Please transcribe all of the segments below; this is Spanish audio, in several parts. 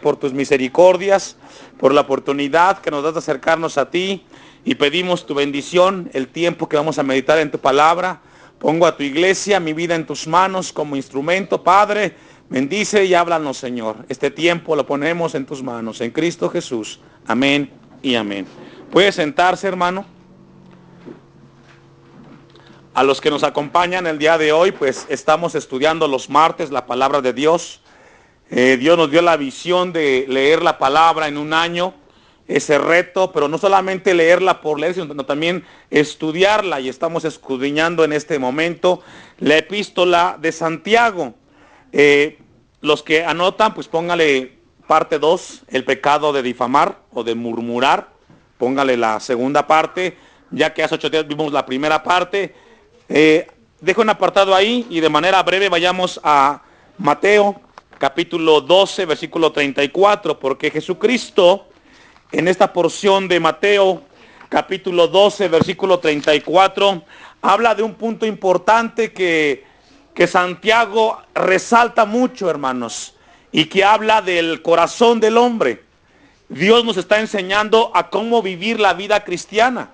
por tus misericordias, por la oportunidad que nos das de acercarnos a ti, y pedimos tu bendición, el tiempo que vamos a meditar en tu palabra. Pongo a tu iglesia, mi vida en tus manos como instrumento. Padre, bendice y háblanos, Señor. Este tiempo lo ponemos en tus manos, en Cristo Jesús. Amén y amén. ¿Puede sentarse, hermano? A los que nos acompañan el día de hoy, pues estamos estudiando los martes la palabra de Dios. Dios nos dio la visión de leer la palabra en un año, ese reto, pero no solamente leerla por leer, sino también estudiarla, y estamos escudriñando en este momento la epístola de Santiago. Los que anotan, pues póngale parte 2, el pecado de difamar o de murmurar, póngale la segunda parte, ya que hace 8 días vimos la primera parte. Dejo un apartado ahí y de manera breve vayamos a Mateo capítulo 12, versículo 34, porque Jesucristo en esta porción de Mateo capítulo 12, versículo 34, habla de un punto importante que Santiago resalta mucho, hermanos, y que habla del corazón del hombre. Dios nos está enseñando a cómo vivir la vida cristiana.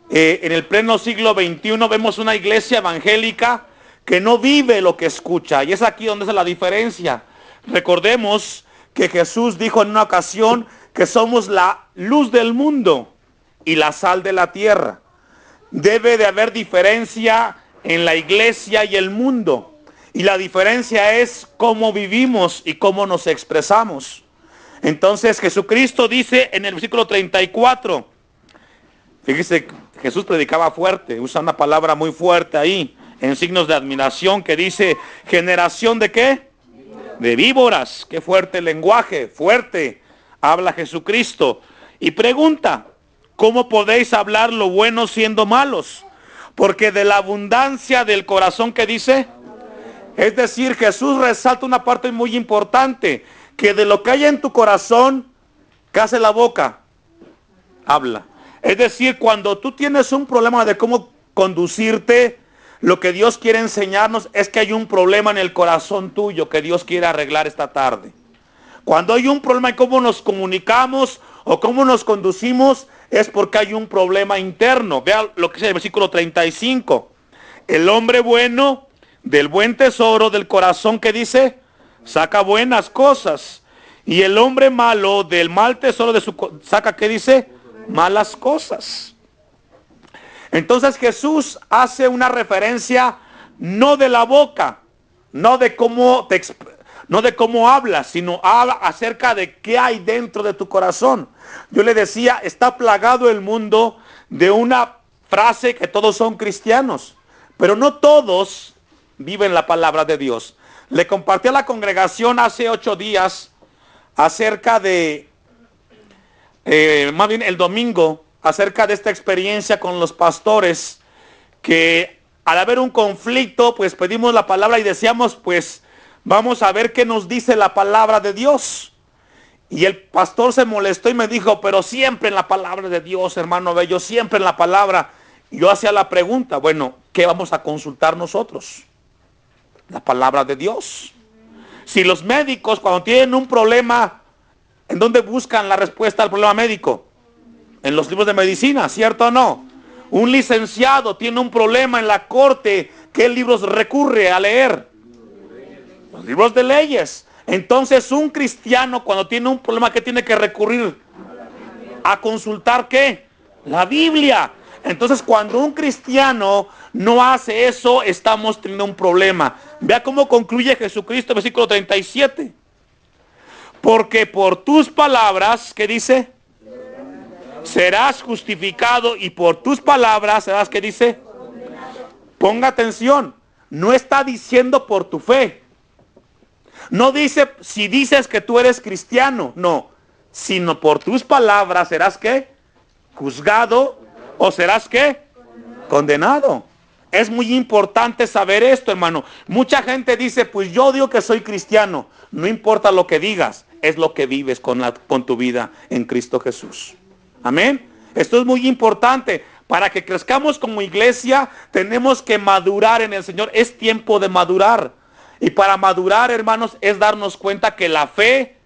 En el pleno siglo XXI vemos una iglesia evangélica que no vive lo que escucha, y es aquí donde es la diferencia. Recordemos que Jesús dijo en una ocasión que somos la luz del mundo y la sal de la tierra. Debe de haber diferencia en la iglesia y el mundo, y la diferencia es cómo vivimos y cómo nos expresamos. Entonces Jesucristo dice en el versículo 34, fíjese, Jesús predicaba fuerte, usa una palabra muy fuerte ahí, en signos de admiración, que dice, generación de ¿qué? De víboras. Qué fuerte lenguaje, fuerte habla Jesucristo. Y pregunta, ¿cómo podéis hablar lo bueno siendo malos? Porque de la abundancia del corazón, ¿qué dice? Es decir, Jesús resalta una parte muy importante, que de lo que hay en tu corazón, ¿qué hace la boca? Habla. Es decir, cuando tú tienes un problema de cómo conducirte, lo que Dios quiere enseñarnos es que hay un problema en el corazón tuyo que Dios quiere arreglar esta tarde. Cuando hay un problema en cómo nos comunicamos o cómo nos conducimos, es porque hay un problema interno. Vea lo que dice el versículo 35. El hombre bueno del buen tesoro del corazón, ¿qué dice? Saca buenas cosas. Y el hombre malo del mal tesoro de su saca, ¿qué dice? Malas cosas. Entonces Jesús hace una referencia no de la boca, no de cómo hablas, sino habla acerca de qué hay dentro de tu corazón. Yo le decía, está plagado el mundo de una frase que todos son cristianos, pero no todos viven la palabra de Dios. Le compartí a la congregación hace 8 días acerca de, más bien el domingo, acerca de esta experiencia con los pastores, que al haber un conflicto, pues pedimos la palabra y decíamos, pues vamos a ver qué nos dice la palabra de Dios. Y el pastor se molestó y me dijo, pero siempre en la palabra de Dios, hermano Bello, siempre en la palabra. Y yo hacía la pregunta, bueno, ¿qué vamos a consultar nosotros? La palabra de Dios. Si los médicos cuando tienen un problema, ¿en dónde buscan la respuesta al problema médico? En los libros de medicina, ¿cierto o no? Un licenciado tiene un problema en la corte, ¿qué libros recurre a leer? Los libros de leyes. Entonces un cristiano cuando tiene un problema, ¿qué tiene que recurrir? A consultar ¿qué? La Biblia. Entonces cuando un cristiano no hace eso, estamos teniendo un problema. Vea cómo concluye Jesucristo, versículo 37. Porque por tus palabras, ¿qué dice? Serás justificado, y por tus palabras serás, ¿qué dice? Ponga atención, no está diciendo por tu fe. No dice si dices que tú eres cristiano, no, sino por tus palabras serás, ¿qué? Juzgado, o serás, ¿qué? Condenado. Es muy importante saber esto, hermano. Mucha gente dice, pues yo digo que soy cristiano. No importa lo que digas, es lo que vives con tu vida en Cristo Jesús. Amén. Esto es muy importante. Para que crezcamos como iglesia, tenemos que madurar en el Señor. Es tiempo de madurar. Y para madurar, hermanos, es darnos cuenta que la fe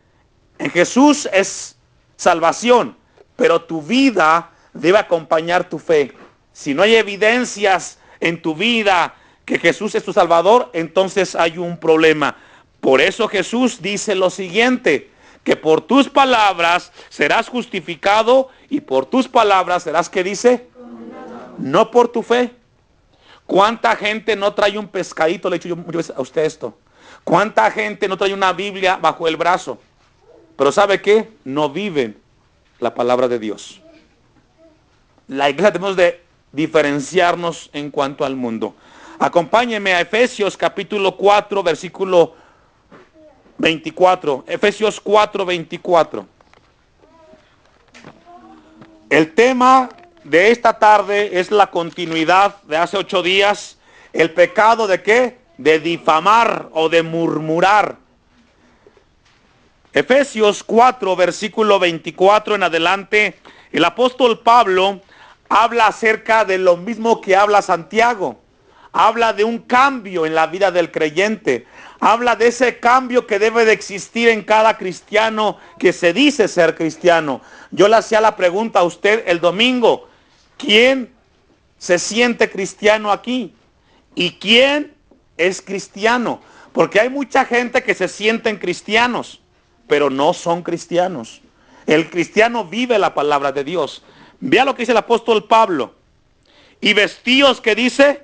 En Jesús es salvación, pero tu vida debe acompañar tu fe. Si no hay evidencias en tu vida que Jesús es tu Salvador, entonces hay un problema. Por eso Jesús dice lo siguiente, que por tus palabras serás justificado y por tus palabras serás, ¿qué dice? No por tu fe. ¿Cuánta gente no trae un pescadito? Le he dicho yo muchas veces a usted esto. ¿Cuánta gente no trae una Biblia bajo el brazo? Pero ¿sabe qué? No viven la palabra de Dios. La iglesia tenemos de diferenciarnos en cuanto al mundo. Acompáñenme a Efesios capítulo 4, versículo 24. Efesios 4, 24. El tema de esta tarde es la continuidad de hace 8 días. ¿El pecado de qué? De difamar o de murmurar. Efesios 4, versículo 24 en adelante, el apóstol Pablo habla acerca de lo mismo que habla Santiago. Habla de un cambio en la vida del creyente. Habla de ese cambio que debe de existir en cada cristiano que se dice ser cristiano. Yo le hacía la pregunta a usted el domingo, ¿quién se siente cristiano aquí? ¿Y quién es cristiano? Porque hay mucha gente que se sienten cristianos, pero no son cristianos. El cristiano vive la palabra de Dios. Vea lo que dice el apóstol Pablo. Y vestíos, ¿qué dice?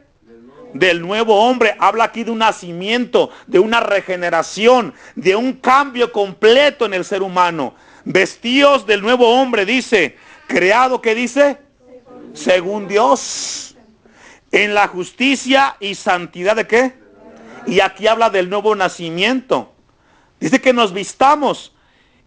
Del nuevo hombre. Habla aquí de un nacimiento, de una regeneración, de un cambio completo en el ser humano. Vestíos del nuevo hombre, dice. Creado, ¿qué dice? Según Dios. En la justicia y santidad de ¿qué? Y aquí habla del nuevo nacimiento. Dice que nos vistamos.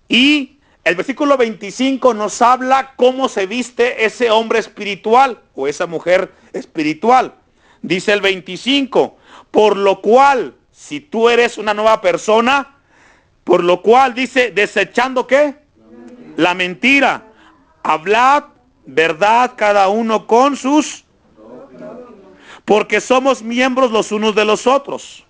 Y el versículo 25 nos habla cómo se viste ese hombre espiritual o esa mujer espiritual. Dice el 25, por lo cual, si tú eres una nueva persona, por lo cual dice, desechando ¿qué? La mentira. Hablad verdad cada uno con sus, porque somos miembros los unos de los otros.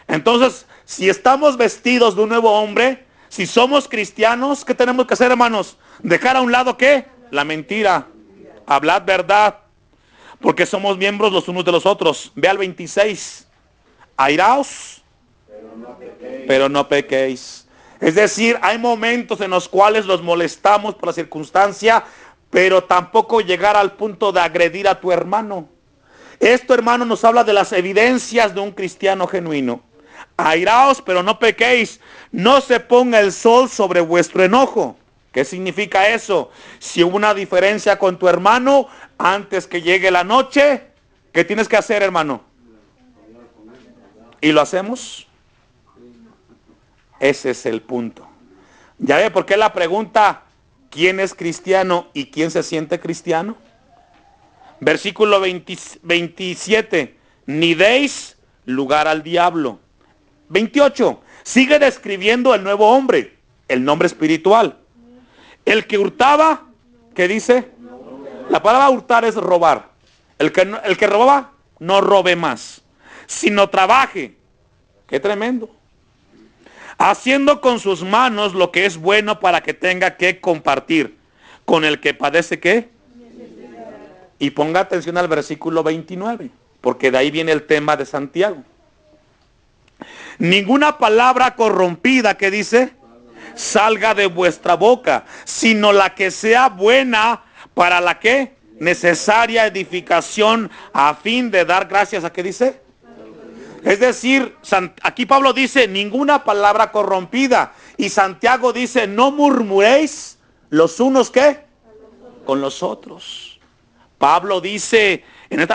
Entonces, si estamos vestidos de un nuevo hombre, si somos cristianos, ¿qué tenemos que hacer, hermanos? Dejar a un lado ¿qué? La mentira. Hablad verdad, porque somos miembros los unos de los otros. Ve al 26. Airaos, pero no pequéis. Es decir, hay momentos en los cuales los molestamos por la circunstancia, pero tampoco llegar al punto de agredir a tu hermano. Esto, hermano, nos habla de las evidencias de un cristiano genuino. Airaos, pero no pequéis. No se ponga el sol sobre vuestro enojo. ¿Qué significa eso? Si hubo una diferencia con tu hermano, antes que llegue la noche, ¿qué tienes que hacer, hermano? ¿Y lo hacemos? Ese es el punto. ¿Ya ve por qué la pregunta, quién es cristiano y quién se siente cristiano? Versículo 27, ni deis lugar al diablo. 28, sigue describiendo el nuevo hombre, el nombre espiritual. El que hurtaba, ¿qué dice? La palabra hurtar es robar. El que robaba, no robe más, sino trabaje. Qué tremendo. Haciendo con sus manos lo que es bueno para que tenga que compartir con el que padece ¿qué? Y ponga atención al versículo 29, porque de ahí viene el tema de Santiago. Ninguna palabra corrompida, ¿qué dice? Salga de vuestra boca, sino la que sea buena para la que necesaria edificación a fin de dar gracias a ¿qué dice? Es decir, aquí Pablo dice ninguna palabra corrompida y Santiago dice no murmuréis los unos ¿qué? Con los otros. Pablo dice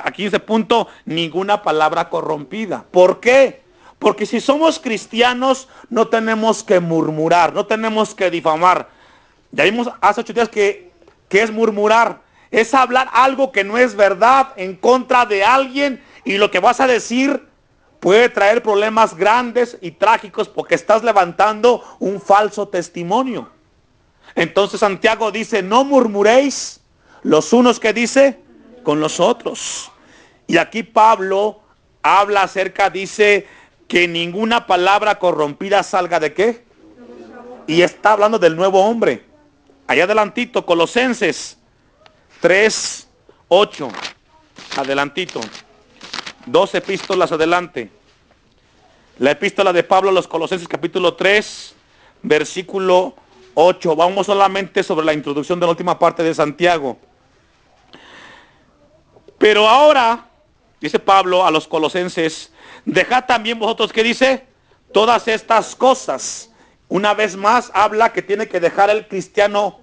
aquí en este punto ninguna palabra corrompida. ¿Por qué? Porque si somos cristianos no tenemos que murmurar, no tenemos que difamar. Ya vimos hace 8 días que es murmurar. Es hablar algo que no es verdad en contra de alguien y lo que vas a decir puede traer problemas grandes y trágicos porque estás levantando un falso testimonio. Entonces Santiago dice, no murmuréis los unos que dice con los otros. Y aquí Pablo habla acerca, dice que ninguna palabra corrompida salga de ¿qué? Y está hablando del nuevo hombre. Allá adelantito, Colosenses 3:8. Adelantito. 2 epístolas adelante. La epístola de Pablo a los Colosenses capítulo 3, versículo 8. Vamos solamente sobre la introducción de la última parte de Santiago. Pero ahora, dice Pablo a los Colosenses, dejad también vosotros, ¿qué dice? Todas estas cosas. Una vez más habla que tiene que dejar el cristiano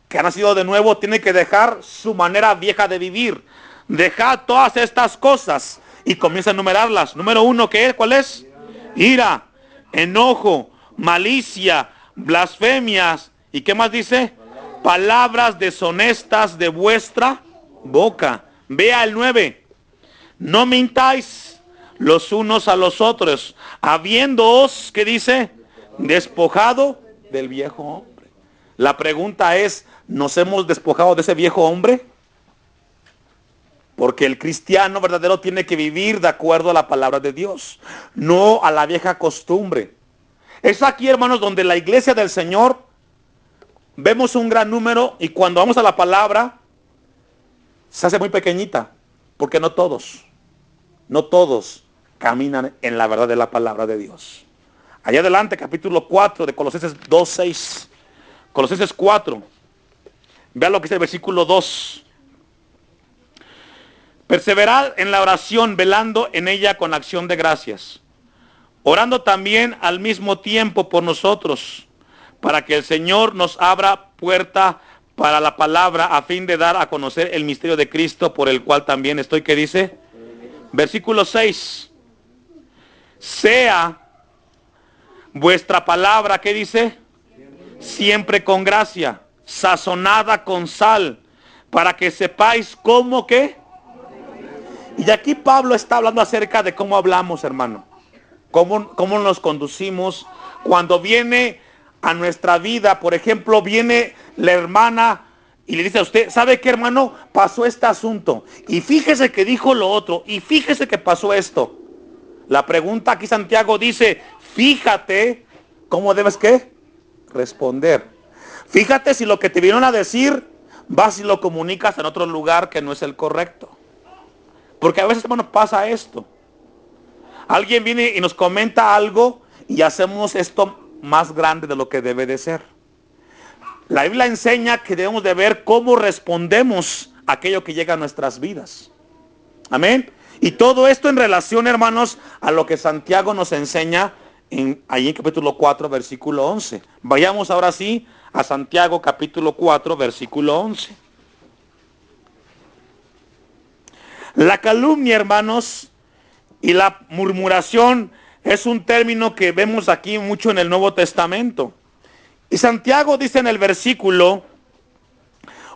que ha nacido de nuevo, tiene que dejar su manera vieja de vivir. Dejad todas estas cosas. Y comienza a enumerarlas. Número 1, ¿qué es? ¿Cuál es? Ira, enojo, malicia, blasfemias. ¿Y qué más dice? Palabras deshonestas de vuestra boca. Vea el 9. No mintáis los unos a los otros, habiéndoos, ¿qué dice? Despojado del viejo hombre. La pregunta es, ¿nos hemos despojado de ese viejo hombre? Porque el cristiano verdadero tiene que vivir de acuerdo a la palabra de Dios, no a la vieja costumbre. Es aquí, hermanos, donde la iglesia del Señor vemos un gran número, y cuando vamos a la palabra se hace muy pequeñita, porque no todos caminan en la verdad de la palabra de Dios. Allá adelante, capítulo 4 de Colosenses 2:6. Colosenses 4. Vean lo que dice el versículo 2. Perseverad en la oración, velando en ella con acción de gracias, orando también al mismo tiempo por nosotros, para que el Señor nos abra puerta para la palabra, a fin de dar a conocer el misterio de Cristo, por el cual también estoy, ¿qué dice? Versículo 6. Sea vuestra palabra, ¿qué dice? Siempre con gracia, sazonada con sal, para que sepáis cómo, ¿qué? Y aquí Pablo está hablando acerca de cómo hablamos, hermano. Cómo nos conducimos. Cuando viene a nuestra vida, por ejemplo, viene la hermana y le dice a usted, ¿sabe qué, hermano? Pasó este asunto. Y fíjese que dijo lo otro. Y fíjese que pasó esto. La pregunta aquí Santiago dice, fíjate cómo debes, ¿qué? Responder. Fíjate si lo que te vinieron a decir, vas y lo comunicas en otro lugar que no es el correcto. Porque a veces, hermano, pasa esto. Alguien viene y nos comenta algo y hacemos esto más grande de lo que debe de ser. La Biblia enseña que debemos de ver cómo respondemos a aquello que llega a nuestras vidas. Amén. Y todo esto en relación, hermanos, a lo que Santiago nos enseña ahí en capítulo 4, versículo 11. Vayamos ahora sí a Santiago capítulo 4, versículo 11. La calumnia, hermanos, y la murmuración es un término que vemos aquí mucho en el Nuevo Testamento. Y Santiago dice en el versículo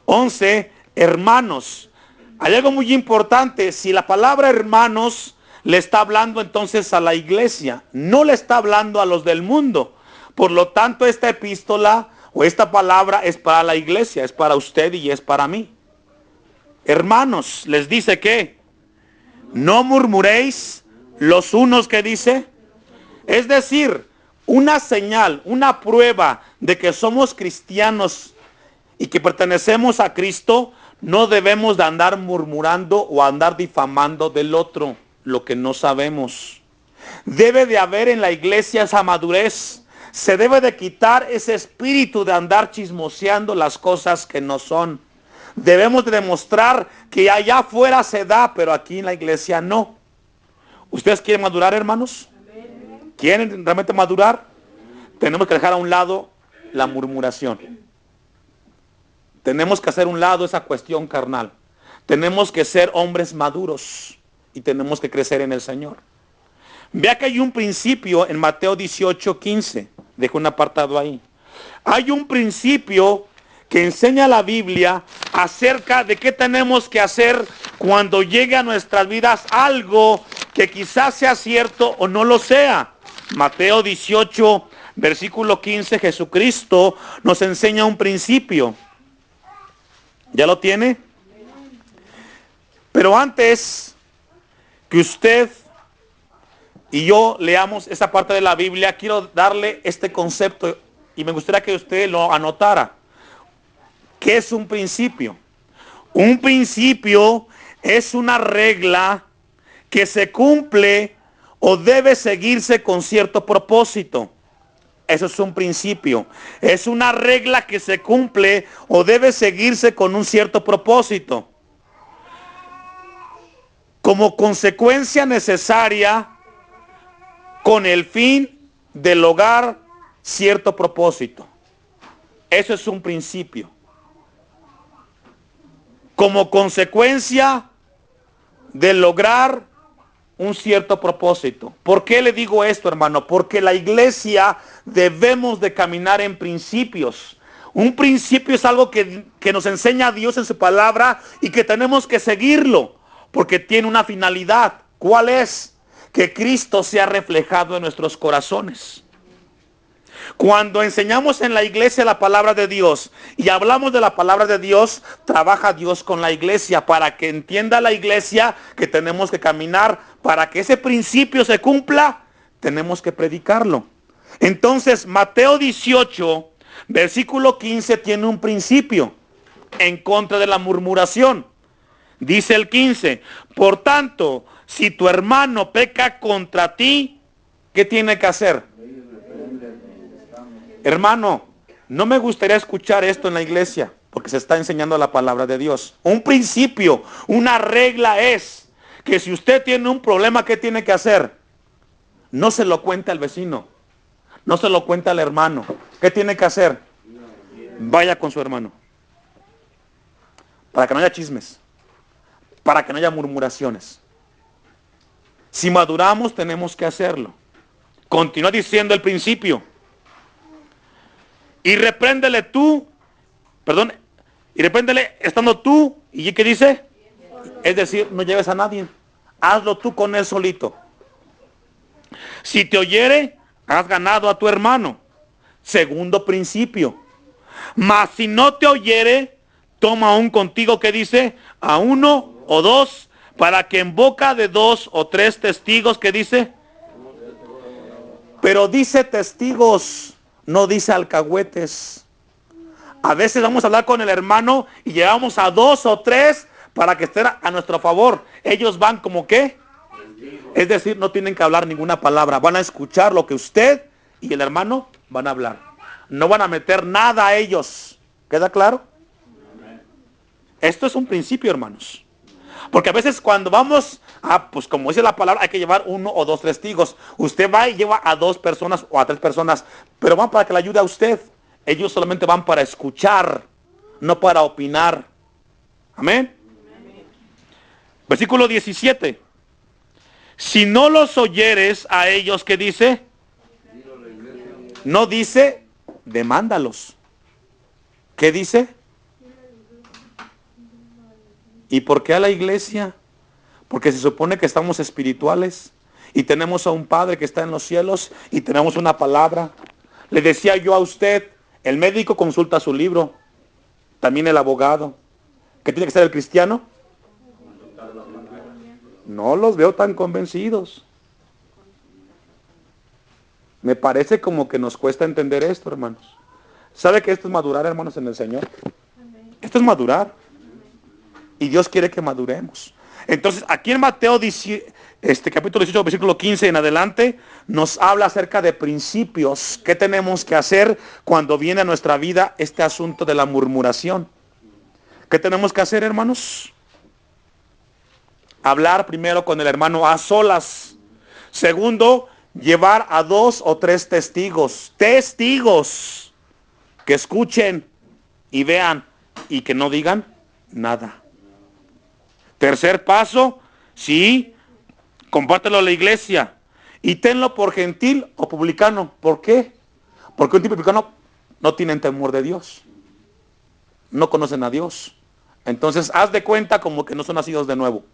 11, hermanos. Hay algo muy importante. Si la palabra hermanos le está hablando entonces a la iglesia, no le está hablando a los del mundo. Por lo tanto, esta epístola o esta palabra es para la iglesia, es para usted y es para mí. Hermanos, les dice que no murmuréis los unos, que dice, es decir, una señal, una prueba de que somos cristianos y que pertenecemos a Cristo. No debemos de andar murmurando o andar difamando del otro lo que no sabemos. Debe de haber en la iglesia esa madurez. Se debe de quitar ese espíritu de andar chismoseando las cosas que no son. Debemos de demostrar que allá afuera se da, pero aquí en la iglesia no. ¿Ustedes quieren madurar, hermanos? ¿Quieren realmente madurar? Tenemos que dejar a un lado la murmuración. Tenemos que hacer a un lado esa cuestión carnal. Tenemos que ser hombres maduros y tenemos que crecer en el Señor. Vea que hay un principio en Mateo 18:15. Dejo un apartado ahí. Hay un principio que enseña la Biblia acerca de qué tenemos que hacer cuando llegue a nuestras vidas algo que quizás sea cierto o no lo sea. Mateo 18, versículo 15, Jesucristo nos enseña un principio. ¿Ya lo tiene? Pero antes que usted y yo leamos esa parte de la Biblia, quiero darle este concepto y me gustaría que usted lo anotara. ¿Qué es un principio? Un principio es una regla que se cumple o debe seguirse con cierto propósito. Eso es un principio. Es una regla que se cumple o debe seguirse con un cierto propósito. Como consecuencia necesaria con el fin de lograr cierto propósito. Eso es un principio. Como consecuencia de lograr un cierto propósito. ¿Por qué le digo esto, hermano? Porque la iglesia debemos de caminar en principios. Un principio es algo que nos enseña Dios en su palabra y que tenemos que seguirlo, porque tiene una finalidad. ¿Cuál es? Que Cristo sea reflejado en nuestros corazones. Cuando enseñamos en la iglesia la palabra de Dios y hablamos de la palabra de Dios, trabaja Dios con la iglesia para que entienda la iglesia que tenemos que caminar. Para que ese principio se cumpla, tenemos que predicarlo. Entonces, Mateo 18, versículo 15, tiene un principio en contra de la murmuración. Dice el 15, por tanto, si tu hermano peca contra ti, ¿qué tiene que hacer? Hermano, no me gustaría escuchar esto en la iglesia, porque se está enseñando la palabra de Dios. Un principio, una regla es que si usted tiene un problema, ¿qué tiene que hacer? No se lo cuente al vecino, no se lo cuente al hermano. ¿Qué tiene que hacer? Vaya con su hermano, para que no haya chismes, para que no haya murmuraciones. Si maduramos, tenemos que hacerlo. Continúa diciendo el principio. Y repréndele estando tú, ¿y qué dice? Es decir, no lleves a nadie, hazlo tú con él solito. Si te oyere, has ganado a tu hermano. Segundo principio. Mas si no te oyere, toma aún contigo, ¿qué dice? A uno o dos, para que en boca de 2 o 3 testigos, ¿qué dice? Pero dice testigos, no dice alcahuetes. A veces vamos a hablar con el hermano y llevamos a 2 o 3 para que estén a nuestro favor. Ellos van como ¿qué? Es decir, no tienen que hablar ninguna palabra. Van a escuchar lo que usted y el hermano van a hablar. No van a meter nada a ellos. ¿Queda claro? Esto es un principio, hermanos. Porque a veces cuando vamos pues como dice la palabra, hay que llevar 1 o 2 testigos. Usted va y lleva a 2 personas o a 3 personas, pero van para que le ayude a usted. Ellos solamente van para escuchar, no para opinar. Amén. Versículo 17. Si no los oyeres a ellos, ¿qué dice? No dice, demándalos. ¿Qué dice? ¿Y por qué a la iglesia? Porque se supone que estamos espirituales y tenemos a un Padre que está en los cielos y tenemos una palabra. Le decía yo a usted, el médico consulta su libro, también el abogado. ¿Qué tiene que ser el cristiano? No los veo tan convencidos. Me parece como que nos cuesta entender esto, hermanos. ¿Sabe que esto es madurar, hermanos, en el Señor? Esto es madurar. Y Dios quiere que maduremos. Entonces, aquí en Mateo capítulo 18, versículo 15 en adelante, nos habla acerca de principios. ¿Qué tenemos que hacer cuando viene a nuestra vida este asunto de la murmuración? ¿Qué tenemos que hacer, hermanos? Hablar primero con el hermano a solas. Segundo, llevar a 2 o 3 testigos. Testigos que escuchen y vean y que no digan nada. Tercer paso, sí, compártelo a la iglesia y tenlo por gentil o publicano. ¿Por qué? Porque un tipo publicano no tienen temor de Dios, no conocen a Dios. Entonces haz de cuenta como que no son nacidos de nuevo,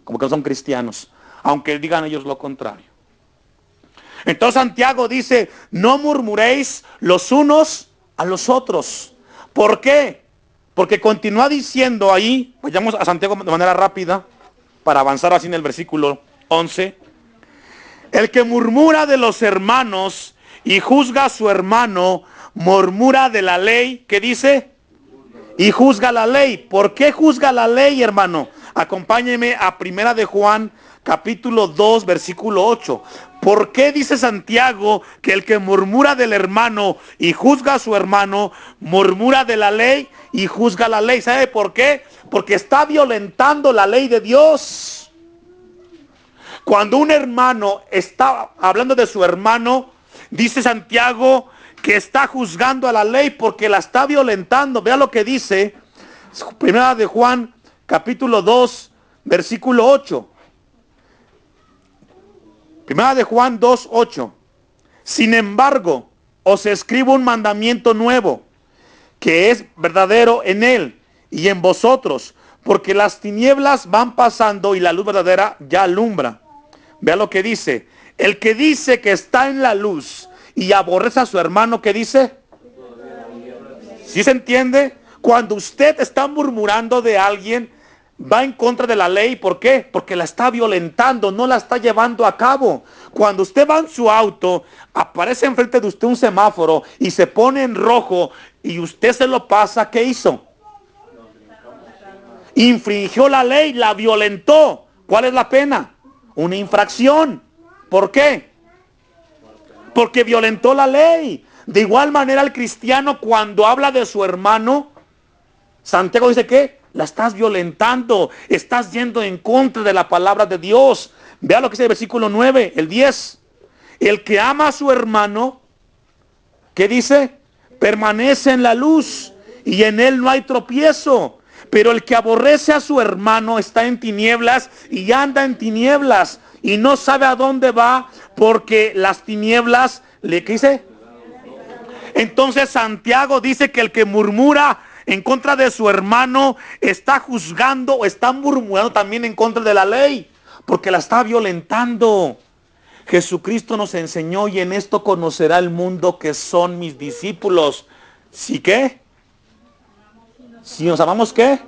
como que no son cristianos, aunque digan ellos lo contrario. Entonces Santiago dice, no murmuréis los unos a los otros. ¿Por qué? Porque continúa diciendo ahí, vayamos a Santiago de manera rápida, para avanzar así en el versículo 11. El que murmura de los hermanos y juzga a su hermano, murmura de la ley, ¿qué dice? Y juzga la ley. ¿Por qué juzga la ley, hermano? Acompáñeme a Primera de Juan, capítulo 2, versículo 8. ¿Por qué dice Santiago que el que murmura del hermano y juzga a su hermano, murmura de la ley y juzga la ley? ¿Sabe por qué? Porque está violentando la ley de Dios. Cuando un hermano está hablando de su hermano, dice Santiago que está juzgando a la ley porque la está violentando. Vea lo que dice Primera de Juan, capítulo 2, versículo 8. Primera de Juan 2, 8. Sin embargo, os escribo un mandamiento nuevo, que es verdadero en él y en vosotros, porque las tinieblas van pasando y la luz verdadera ya alumbra. Vea lo que dice. El que dice que está en la luz y aborrece a su hermano, ¿qué dice? ¿Sí se entiende? Cuando usted está murmurando de alguien, va en contra de la ley. ¿Por qué? Porque la está violentando, no la está llevando a cabo. Cuando usted va en su auto, aparece enfrente de usted un semáforo y se pone en rojo y usted se lo pasa, ¿qué hizo? Infringió la ley, la violentó. ¿Cuál es la pena? Una infracción. ¿Por qué? Porque violentó la ley. De igual manera el cristiano, cuando habla de su hermano, Santiago dice que la estás violentando, estás yendo en contra de la palabra de Dios. Vea lo que dice el versículo 9, el 10. El que ama a su hermano, ¿qué dice? Permanece en la luz y en él no hay tropiezo. Pero el que aborrece a su hermano está en tinieblas y anda en tinieblas y no sabe a dónde va, porque las tinieblas le, ¿qué dice? Entonces Santiago dice que el que murmura en contra de su hermano está juzgando o está murmurando también en contra de la ley, porque la está violentando. Jesucristo nos enseñó: y en esto conocerá el mundo que son mis discípulos. ¿Sí qué? Si nos amamos, ¿qué?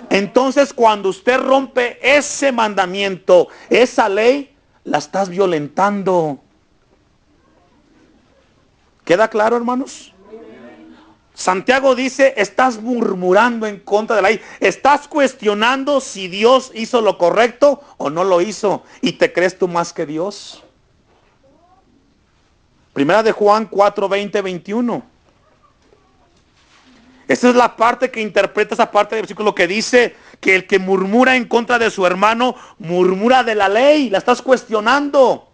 Entonces cuando usted rompe ese mandamiento, esa ley, la estás violentando. ¿Queda claro, hermanos? Santiago dice: estás murmurando en contra de la ley, estás cuestionando si Dios hizo lo correcto o no lo hizo, y te crees tú más que Dios. Primera de Juan 4, 20, 21. Esa es la parte que interpreta esa parte del versículo que dice que el que murmura en contra de su hermano, murmura de la ley, la estás cuestionando.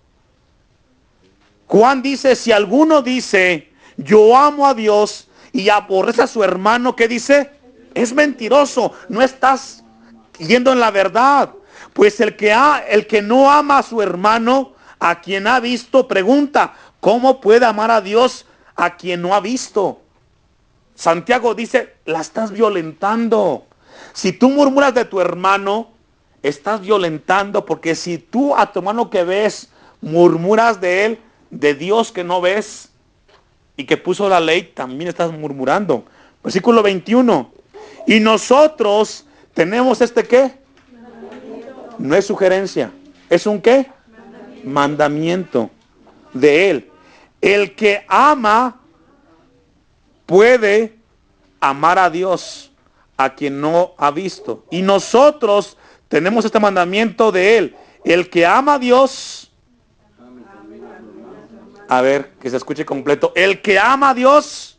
Juan dice: si alguno dice yo amo a Dios y aborrece a su hermano, ¿qué dice? Es mentiroso, no estás yendo en la verdad. Pues el que no ama a su hermano, a quien ha visto, pregunta: ¿cómo puede amar a Dios a quien no ha visto? Santiago dice: la estás violentando. Si tú murmuras de tu hermano, estás violentando, porque si tú a tu hermano que ves murmuras de él, de Dios que no ves y que puso la ley, también estás murmurando. Versículo 21. Y nosotros tenemos ¿qué? No es sugerencia, es un ¿qué? Mandamiento de él. El que ama puede amar a Dios a quien no ha visto. Y nosotros tenemos este mandamiento de él: el que ama a Dios, a ver, que se escuche completo, el que ama a Dios.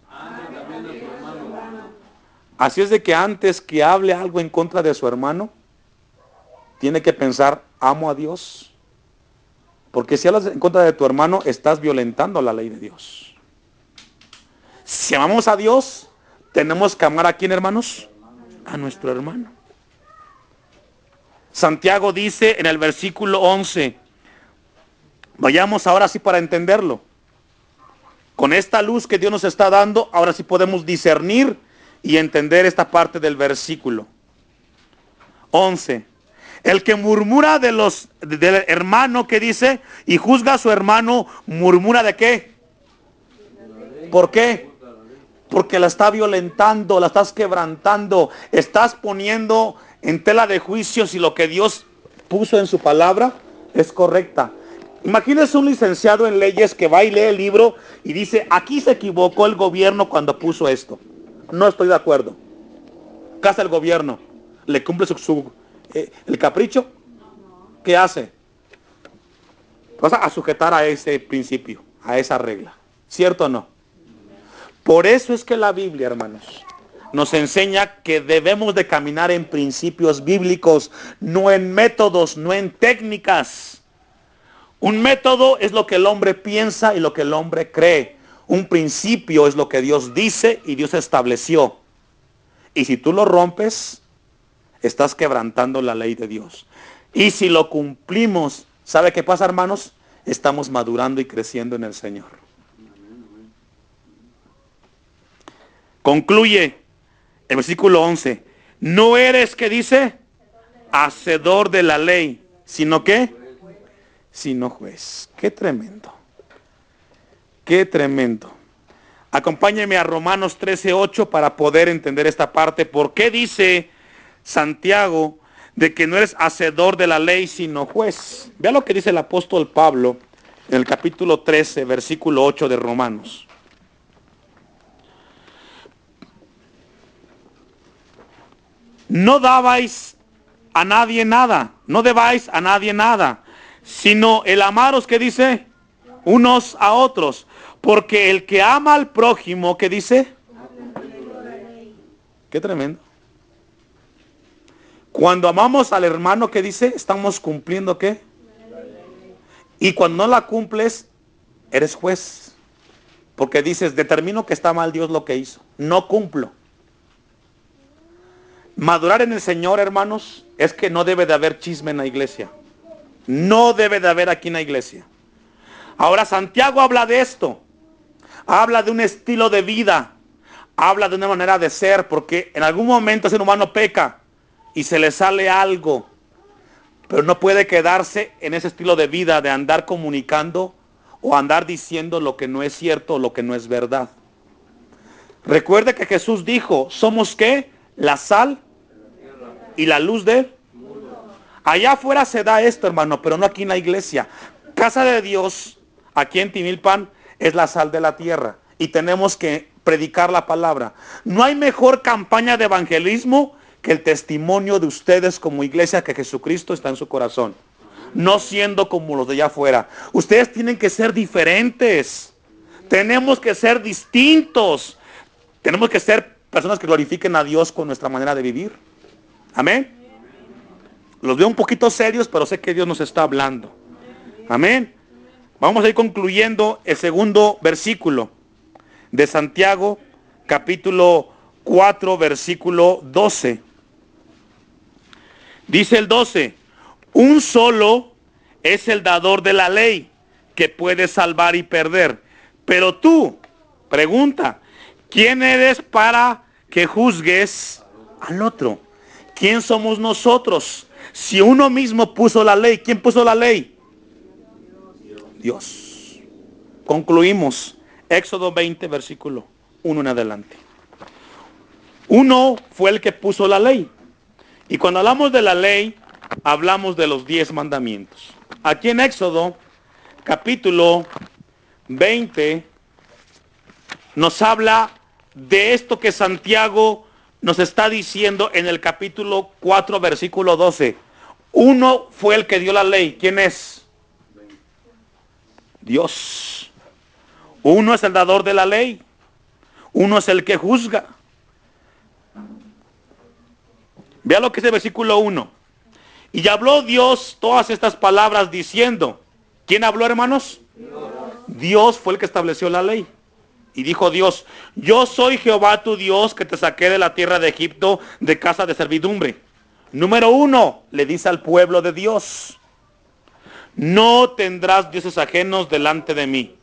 Así es de que antes que hable algo en contra de su hermano, tiene que pensar: amo a Dios. Porque si hablas en contra de tu hermano, estás violentando la ley de Dios. Si amamos a Dios, tenemos que amar ¿a quién, hermanos? A nuestro hermano. Santiago dice en el versículo 11, vayamos ahora sí para entenderlo. Con esta luz que Dios nos está dando, ahora sí podemos discernir y entender esta parte del versículo 11. El que murmura del hermano, que dice, y juzga a su hermano, murmura ¿de qué? ¿Por qué? Porque la está violentando, la estás quebrantando, estás poniendo en tela de juicio si lo que Dios puso en su palabra es correcta. Imagínese un licenciado en leyes que va y lee el libro y dice, aquí se equivocó el gobierno cuando puso esto. No estoy de acuerdo. ¿Qué hace el gobierno? ¿Le cumple el capricho? ¿Qué hace? Vas a sujetar a ese principio, a esa regla. ¿Cierto o no? Por eso es que la Biblia, hermanos, nos enseña que debemos de caminar en principios bíblicos, no en métodos, no en técnicas. Un método es lo que el hombre piensa y lo que el hombre cree. Un principio es lo que Dios dice y Dios estableció. Y si tú lo rompes, estás quebrantando la ley de Dios. Y si lo cumplimos, ¿sabe qué pasa, hermanos? Estamos madurando y creciendo en el Señor. Concluye el versículo 11. No eres, ¿qué dice? Hacedor de la ley, sino ¿qué? Sino juez. Qué tremendo. Qué tremendo. Acompáñeme a Romanos 13:8 para poder entender esta parte. ¿Por qué dice Santiago de que no eres hacedor de la ley, sino juez? Vea lo que dice el apóstol Pablo en el capítulo 13, versículo 8 de Romanos. No dabais a nadie nada, no debáis a nadie nada, sino el amaros, ¿qué dice? Unos a otros. Porque el que ama al prójimo, ¿qué dice? Qué tremendo. Cuando amamos al hermano, ¿qué dice? Estamos cumpliendo ¿qué? Y cuando no la cumples, eres juez. Porque dices, determino que está mal Dios lo que hizo. No cumplo. Madurar en el Señor, hermanos, es que no debe de haber chisme en la iglesia. No debe de haber aquí en la iglesia. Ahora Santiago habla de esto. Habla de un estilo de vida. Habla de una manera de ser. Porque en algún momento el ser humano peca y se le sale algo. Pero no puede quedarse en ese estilo de vida de andar comunicando o andar diciendo lo que no es cierto o lo que no es verdad. Recuerde que Jesús dijo, ¿somos qué? La sal y la luz de... Allá afuera se da esto, hermano, pero no aquí en la iglesia. Casa de Dios, aquí en Timilpan, es la sal de la tierra. Y tenemos que predicar la palabra. No hay mejor campaña de evangelismo que el testimonio de ustedes como iglesia que Jesucristo está en su corazón. No siendo como los de allá afuera. Ustedes tienen que ser diferentes. Tenemos que ser distintos. Tenemos que ser personas que glorifiquen a Dios con nuestra manera de vivir. Amén. Los veo un poquito serios, pero sé que Dios nos está hablando. Amén. Vamos a ir concluyendo el segundo versículo de Santiago, capítulo 4, versículo 12. Dice el 12, un solo es el dador de la ley, que puede salvar y perder. Pero tú, pregunta, ¿quién eres para que juzgues al otro? ¿Quién somos nosotros? Si uno mismo puso la ley, ¿quién puso la ley? Dios. Concluimos. Éxodo 20, versículo 1 en adelante. Uno fue el que puso la ley. Y cuando hablamos de la ley, hablamos de los 10 mandamientos. Aquí en Éxodo, capítulo 20, nos habla de esto que Santiago nos está diciendo en el capítulo 4, versículo 12. Uno fue el que dio la ley. ¿Quién es? Dios. Uno es el dador de la ley. Uno es el que juzga. Vea lo que es el versículo 1. Y habló Dios todas estas palabras diciendo. ¿Quién habló, hermanos? Dios fue el que estableció la ley. Y dijo Dios, yo soy Jehová tu Dios que te saqué de la tierra de Egipto de casa de servidumbre. Número 1, le dice al pueblo de Dios, no tendrás dioses ajenos delante de mí.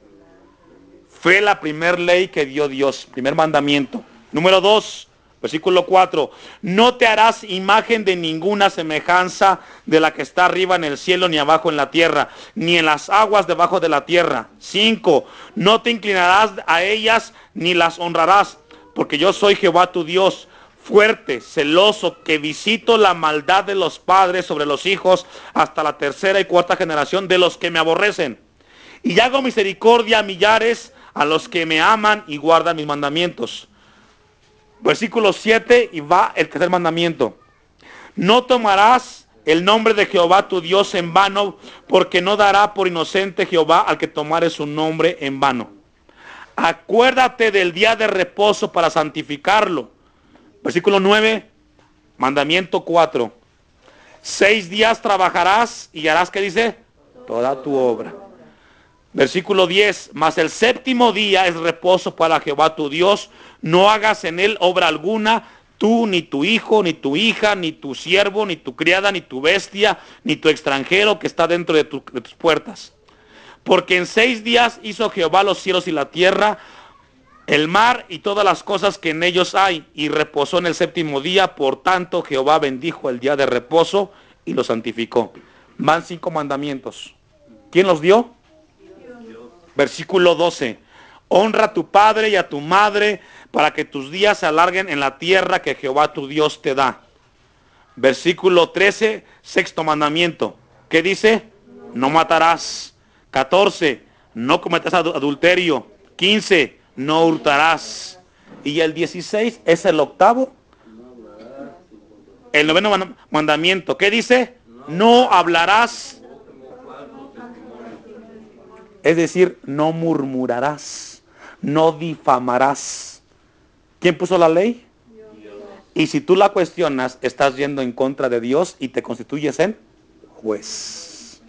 Fue la primer ley que dio Dios, primer mandamiento. Número 2, versículo 4, no te harás imagen de ninguna semejanza de la que está arriba en el cielo, ni abajo en la tierra, ni en las aguas debajo de la tierra. 5, no te inclinarás a ellas, ni las honrarás, porque yo soy Jehová tu Dios, fuerte, celoso, que visito la maldad de los padres sobre los hijos hasta la tercera y cuarta generación de los que me aborrecen. Y hago misericordia a millares, a los que me aman y guardan mis mandamientos. Versículo 7, y va el tercer mandamiento. No tomarás el nombre de Jehová tu Dios en vano, porque no dará por inocente Jehová al que tomare su nombre en vano. Acuérdate del día de reposo para santificarlo. Versículo 9, mandamiento 4. 6 días trabajarás y harás, ¿qué dice? Toda tu obra. Versículo 10, mas el séptimo día es reposo para Jehová tu Dios. No hagas en él obra alguna, tú, ni tu hijo, ni tu hija, ni tu siervo, ni tu criada, ni tu bestia, ni tu extranjero que está dentro de tus puertas. Porque en 6 días hizo Jehová los cielos y la tierra, el mar y todas las cosas que en ellos hay, y reposó en el séptimo día. Por tanto, Jehová bendijo el día de reposo y lo santificó. Van 5 mandamientos. ¿Quién los dio? Versículo 12. Honra a tu padre y a tu madre, para que tus días se alarguen en la tierra que Jehová tu Dios te da. Versículo 13, sexto mandamiento. ¿Qué dice? No matarás. 14, no cometerás adulterio. 15, no hurtarás. Y el 16 es el octavo. El noveno mandamiento. ¿Qué dice? No hablarás. Es decir, no murmurarás, no difamarás. ¿Quién puso la ley? Dios. Y si tú la cuestionas, estás yendo en contra de Dios y te constituyes en juez.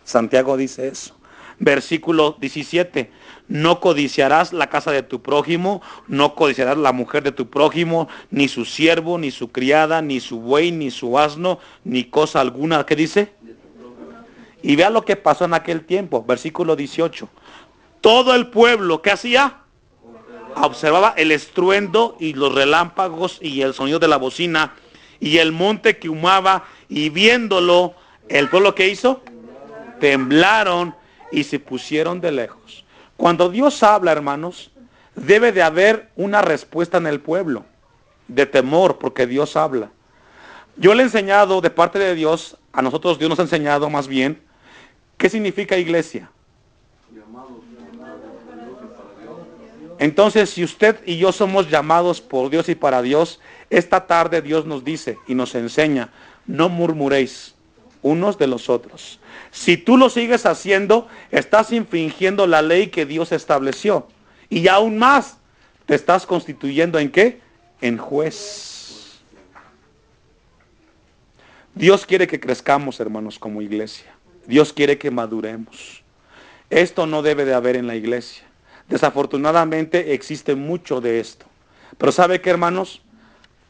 Santiago dice eso. Versículo 17. No codiciarás la casa de tu prójimo, no codiciarás la mujer de tu prójimo, ni su siervo, ni su criada, ni su buey, ni su asno, ni cosa alguna. ¿Qué dice? Y vea lo que pasó en aquel tiempo, versículo 18. Todo el pueblo, ¿qué hacía? Observaba el estruendo y los relámpagos y el sonido de la bocina y el monte que humaba, y viéndolo, el pueblo, ¿qué hizo? Temblaron y se pusieron de lejos. Cuando Dios habla, hermanos, debe de haber una respuesta en el pueblo, de temor, porque Dios habla. Yo le he enseñado de parte de Dios, a nosotros Dios nos ha enseñado más bien, ¿qué significa iglesia? Entonces, si usted y yo somos llamados por Dios y para Dios, esta tarde Dios nos dice y nos enseña, no murmuréis unos de los otros. Si tú lo sigues haciendo, estás infringiendo la ley que Dios estableció. Y aún más, te estás constituyendo ¿en qué? En juez. Dios quiere que crezcamos, hermanos, como iglesia. Dios quiere que maduremos. Esto no debe de haber en la iglesia. Desafortunadamente existe mucho de esto. Pero ¿sabe qué, hermanos?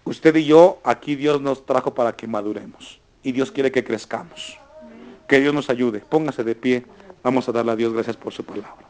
Usted y yo, aquí Dios nos trajo para que maduremos. Y Dios quiere que crezcamos. Que Dios nos ayude. Póngase de pie. Vamos a darle a Dios gracias por su palabra.